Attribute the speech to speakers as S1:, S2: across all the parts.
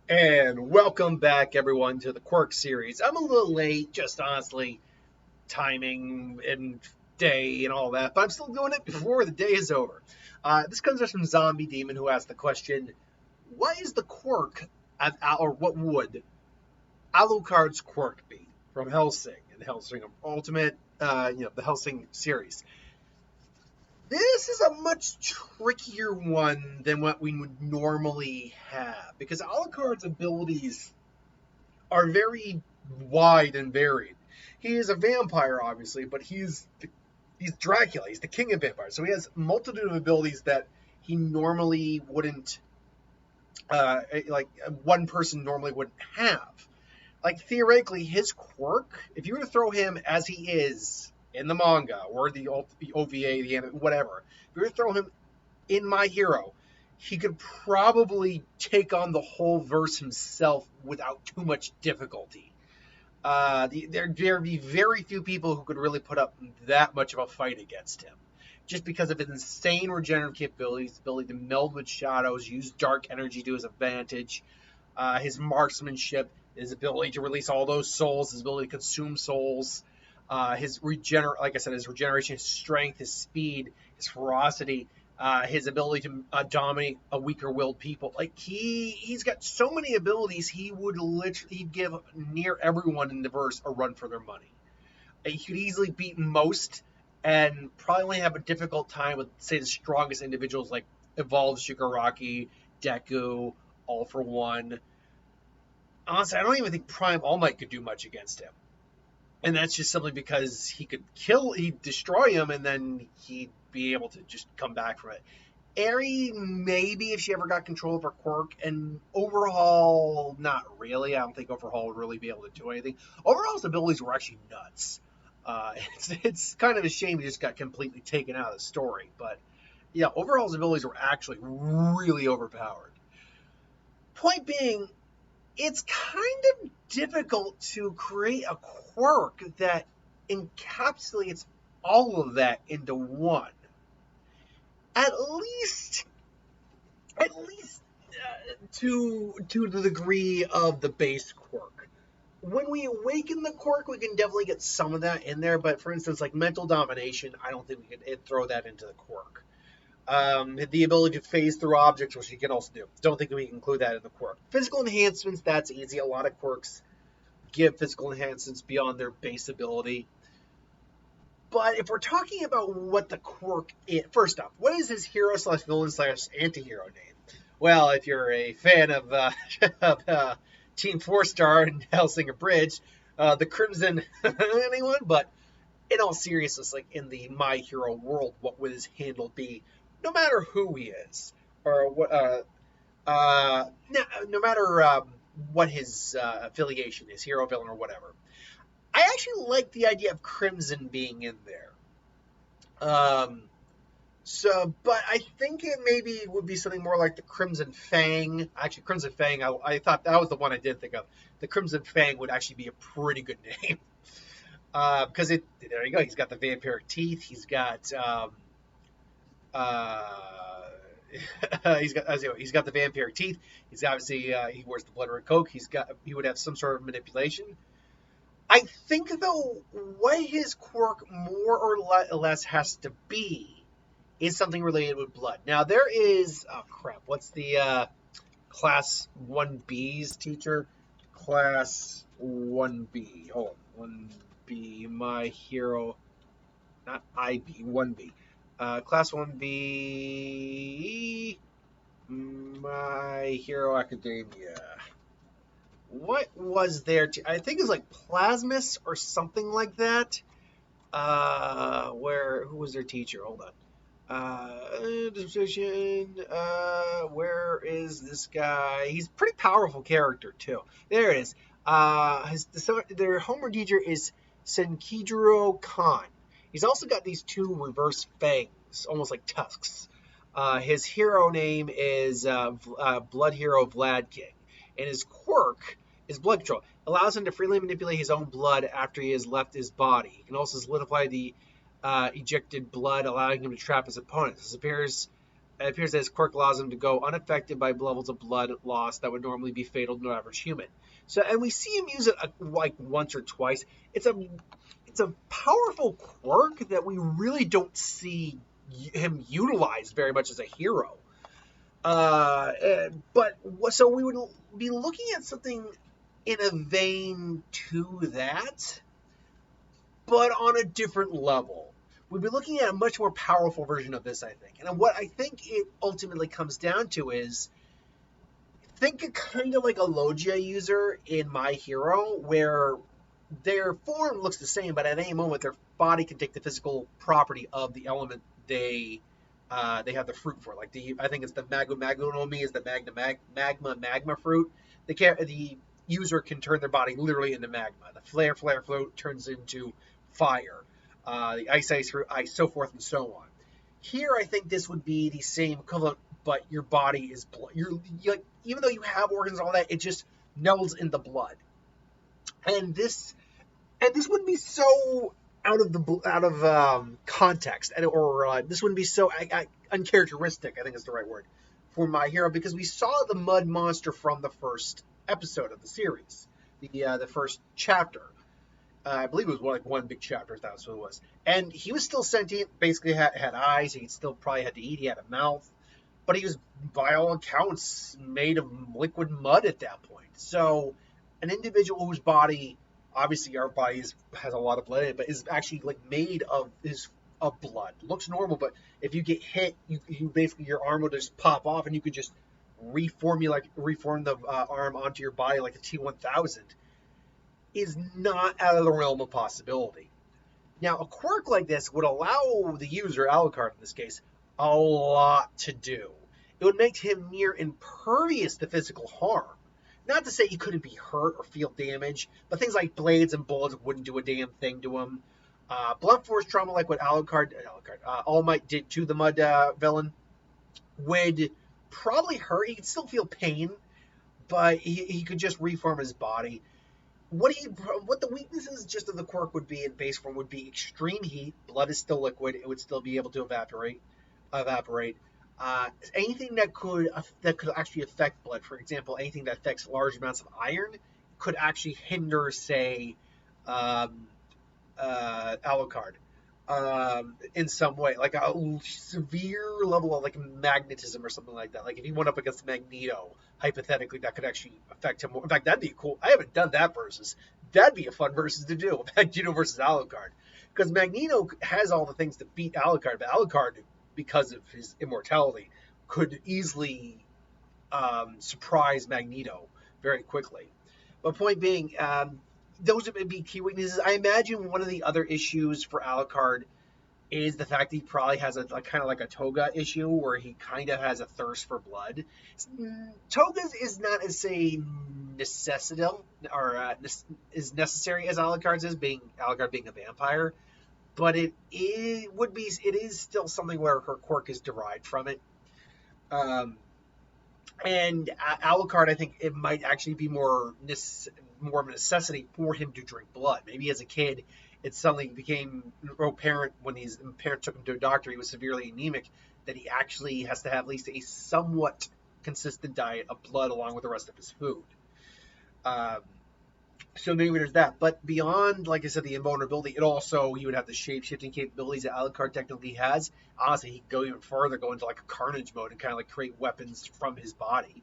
S1: And welcome back, everyone, to the Quirk series. I'm a little late, just honestly, timing and day and all that, but I'm still doing it before the day is over. This comes from Zombie Demon, who asked the question: what is the quirk or what would Alucard's quirk be from Hellsing and Hellsing Ultimate, the Hellsing series? This is a much trickier one than what we would normally have because Alucard's abilities are very wide and varied. He is a vampire, obviously, but he's Dracula. He's the king of vampires, so he has a multitude of abilities that he normally wouldn't, like one person normally wouldn't have. Like theoretically, his quirk, if you were to throw him as he is in the manga or the OVA, the anime, whatever, if you were to throw him in My Hero, he could probably take on the whole verse himself without too much difficulty. There'd be very few people who could really put up that much of a fight against him, just because of his insane regenerative capabilities, his ability to meld with shadows, use dark energy to his advantage, his marksmanship, his ability to release all those souls, his ability to consume souls, his like I said, his regeneration, his strength, his speed, his ferocity, his ability to dominate a weaker-willed people. Like he's got so many abilities. He would literally give near everyone in the verse a run for their money. He could easily beat most, and probably only have a difficult time with, say, the strongest individuals like Evolved Shigaraki, Deku, All for One. Honestly, I don't even think Prime All Might could do much against him. And that's just simply because he'd destroy him, and then he'd be able to just come back from it. Eri, maybe if she ever got control of her quirk, and Overhaul, not really. I don't think Overhaul would really be able to do anything. Overhaul's abilities were actually nuts. It's kind of a shame he just got completely taken out of the story, but yeah, Overhaul's abilities were actually really overpowered. Point being, it's kind of difficult to create a quirk that encapsulates all of that into one. At least to the degree of the base quirk. When we awaken the quirk, we can definitely get some of that in there. But for instance, like mental domination, I don't think we could throw that into the quirk. The ability to phase through objects, which you can also do. Don't think we can include that in the quirk. Physical enhancements, that's easy. A lot of quirks give physical enhancements beyond their base ability. But if we're talking about what the quirk is, first off, what is his hero slash villain slash anti-hero name? Well, if you're a fan of, Team 4-Star and Hellsinger Bridge, the Crimson anyone, but in all seriousness, like in the My Hero world, what would his handle be? No matter who he is, or what, no matter what his affiliation is, hero, villain, or whatever. I actually like the idea of Crimson being in there. But I think it maybe would be something more like the Crimson Fang. Actually, Crimson Fang, I thought that was the one I did think of. The Crimson Fang would actually be a pretty good name. Because there you go. He's got the vampiric teeth. He's got he's got the vampiric teeth. He's obviously he wears the blood red coat. He would have some sort of manipulation. I think though what his quirk more or less has to be is something related with blood. Now there is what's the class 1B's teacher? Class 1B. Hold on. 1B, My Hero, not IB, 1B. Class 1B, My Hero Academia. What was their I think it was like Plasmus or something like that. Who was their teacher? Hold on. Where is this guy? He's a pretty powerful character too. There it is. Their homeroom teacher is Senkijiro Khan. He's also got these two reverse fangs, almost like tusks. His hero name is Blood Hero Vlad King, and his quirk is blood control. Allows him to freely manipulate his own blood after he has left his body. He can also solidify the ejected blood, allowing him to trap his opponents. This appears It appears that his quirk allows him to go unaffected by levels of blood loss that would normally be fatal to an average human. So, and we see him use it like once or twice. It's a powerful quirk that we really don't see him utilize very much as a hero. But so we would be looking at something in a vein to that, but on a different level. We'd be looking at a much more powerful version of this, I think. And what I think it ultimately comes down to is, think kind of like a Logia user in My Hero, where their form looks the same, but at any moment their body can take the physical property of the element they have the fruit for. Like I think it's the Magunomi is the magma fruit. The user can turn their body literally into magma. The flare float turns into fire. The ice fruit, ice, so forth and so on. Here, I think this would be the same equivalent, but your body is blood. Even though you have organs and all that, it just melds in the blood. And this wouldn't be so out of context, or this wouldn't be so uncharacteristic, I think is the right word, for My Hero, because we saw the mud monster from the first episode of the series, the first chapter. I believe it was one big chapter, if that's what it was. And he was still sentient, basically had eyes, he still probably had to eat, he had a mouth, but he was, by all accounts, made of liquid mud at that point. So an individual whose body, obviously our body has a lot of blood in it, but is actually like made of blood. Looks normal, but if you get hit, you basically, your arm will just pop off and you could just reform the arm onto your body like the T-1000. Is not out of the realm of possibility. Now, a quirk like this would allow the user, Alucard in this case, a lot to do. It would make him near impervious to physical harm. Not to say he couldn't be hurt or feel damage, but things like blades and bullets wouldn't do a damn thing to him. Blunt force trauma, like what All Might did to the Mud villain, would probably hurt. He could still feel pain, but he could just reform his body. What the weaknesses just of the quirk would be in base form would be extreme heat. Blood is still liquid; it would still be able to evaporate. Anything that could actually affect blood, for example, anything that affects large amounts of iron, could actually hinder, say, Alucard in some way, like a severe level of like magnetism or something like that. Like if he went up against Magneto, hypothetically, that could actually affect him more. In fact, that'd be cool. I haven't done that versus. That'd be a fun versus to do, Magneto versus Alucard, because Magneto has all the things to beat Alucard, but Alucard, because of his immortality, could easily surprise Magneto very quickly. But point being, those would be key weaknesses. I imagine one of the other issues for Alucard is the fact that he probably has a kind of like a Toga issue, where he kind of has a thirst for blood. Toga's is not as say necessity or is necessary as Alucard's is, Alucard being a vampire, but it is still something where her quirk is derived from it. And Alucard, I think it might actually be more of a necessity for him to drink blood. Maybe as a kid, it suddenly became apparent when his parents took him to a doctor, he was severely anemic, that he actually has to have at least a somewhat consistent diet of blood along with the rest of his food. So maybe there's that. But beyond, like I said, the invulnerability, he would have the shape-shifting capabilities that Alucard technically has. Honestly, he could go even further, go into like a carnage mode and kind of like create weapons from his body.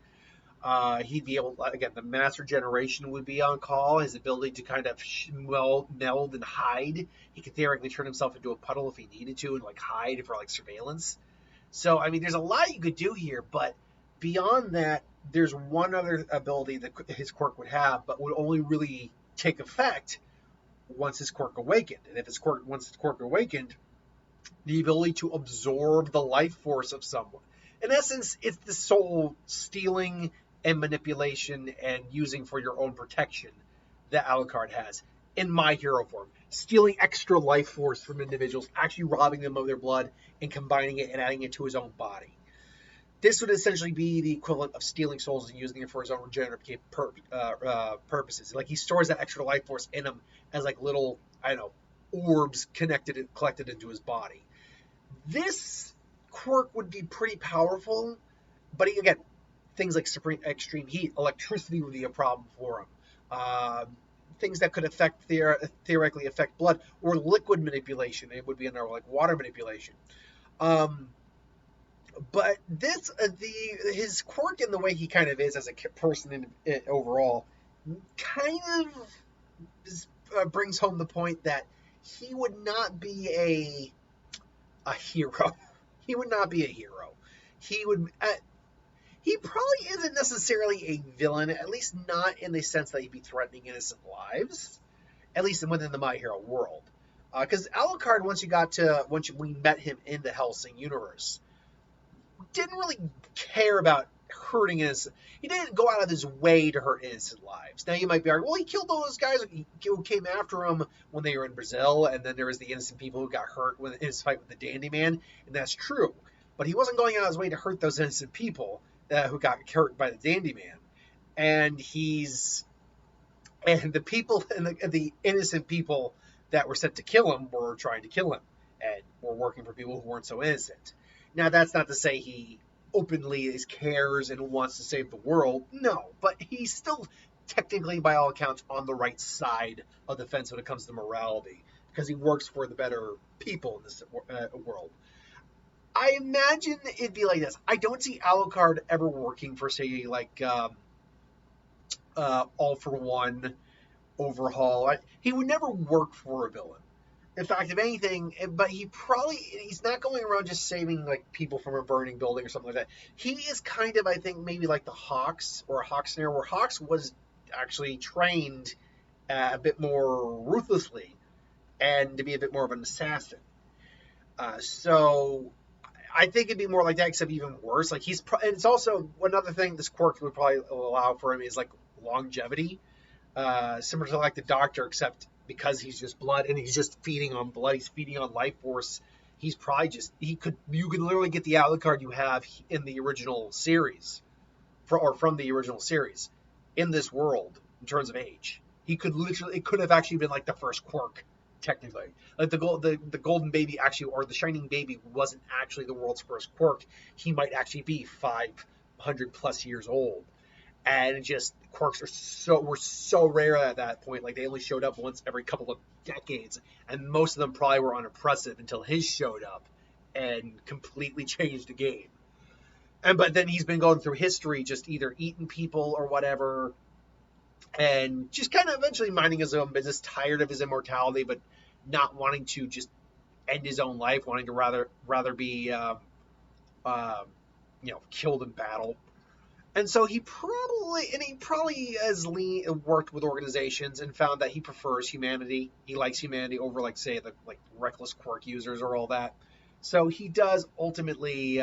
S1: He'd be able, again, the mass regeneration would be on call. His ability to kind of meld and hide. He could theoretically turn himself into a puddle if he needed to and like hide for like surveillance. So, I mean, there's a lot you could do here, but beyond that, there's one other ability that his quirk would have, but would only really take effect once his quirk awakened. And if once his quirk awakened, the ability to absorb the life force of someone. In essence, it's the soul stealing and manipulation and using for your own protection that Alucard has in My Hero form. Stealing extra life force from individuals, actually robbing them of their blood and combining it and adding it to his own body. This would essentially be the equivalent of stealing souls and using it for his own regenerative purposes. Like he stores that extra life force in him as like little, orbs collected into his body. This Quirk would be pretty powerful, but again, things like extreme heat, electricity would be a problem for him. Things that could theoretically affect blood, or liquid manipulation. It would be another, like water manipulation. Um, but his quirk and the way he kind of is as a person overall kind of brings home the point that he would not be a hero. He would not be a hero. He would. He probably isn't necessarily a villain, at least not in the sense that he'd be threatening innocent lives, at least within the My Hero world. Because Alucard, once we met him in the Hellsing universe, didn't really care about hurting innocent. He didn't go out of his way to hurt innocent lives. Now you might be arguing, well, he killed all those guys who came after him when they were in Brazil, and then there was the innocent people who got hurt in his fight with the Dandy Man, and that's true. But he wasn't going out of his way to hurt those innocent people who got hurt by the Dandy Man, and the people and the innocent people that were sent to kill him were trying to kill him, and were working for people who weren't so innocent. Now, that's not to say he openly cares and wants to save the world. No, but he's still technically, by all accounts, on the right side of the fence when it comes to morality, because he works for the better people in this world. I imagine it'd be like this. I don't see Alucard ever working for, say, like All for One, Overhaul. He would never work for a villain. In fact, if anything, but he's not going around just saving like people from a burning building or something like that. He is kind of, I think, maybe like the Hawks or a Hawk scenario, where Hawks was actually trained a bit more ruthlessly and to be a bit more of an assassin. So I think it'd be more like that, except even worse. Like and it's also another thing this quirk would probably allow for him is like longevity, similar to like the Doctor, except because he's just blood and he's just feeding on blood, he's feeding on life force. He's probably you could literally get the Alucard you have in the original series, from the original series, in this world in terms of age. It could have actually been like the first quirk, technically. Like the golden baby actually, or the shining baby, wasn't actually the world's first quirk. He might actually be 500 plus years old. And just quirks were so rare at that point. Like they only showed up once every couple of decades, and most of them probably were unimpressive until his showed up and completely changed the game. But then he's been going through history, just either eating people or whatever, and just kind of eventually minding his own business, tired of his immortality, but not wanting to just end his own life, wanting to rather be killed in battle. And so he probably has worked with organizations and found that he prefers humanity. He likes humanity over, like, say, the like reckless quirk users or all that. So he does ultimately,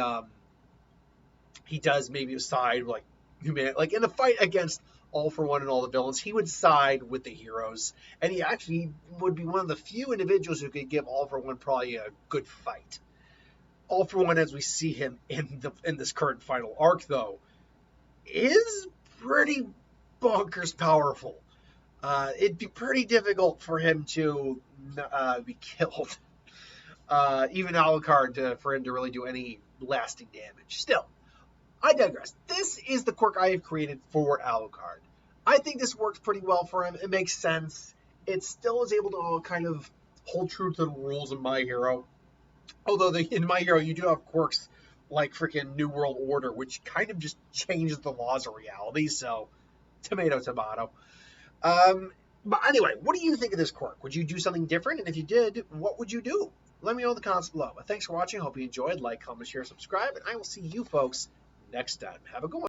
S1: he does maybe side like humanity, like in the fight against All for One and all the villains. He would side with the heroes, and he actually would be one of the few individuals who could give All for One probably a good fight. All for One, as we see him in this current final arc, though, is pretty bonkers powerful. It'd be pretty difficult for him to be killed. Even Alucard, for him to really do any lasting damage. Still, I digress. This is the quirk I have created for Alucard. I think this works pretty well for him. It makes sense. It still is able to kind of hold true to the rules of My Hero. Although in My Hero, you do have quirks like freaking New World Order, which kind of just changes the laws of reality. So, tomato. But anyway, what do you think of this quirk? Would you do something different? And if you did, what would you do? Let me know in the comments below. But thanks for watching. I hope you enjoyed. Like, comment, share, subscribe. And I will see you folks next time. Have a good one.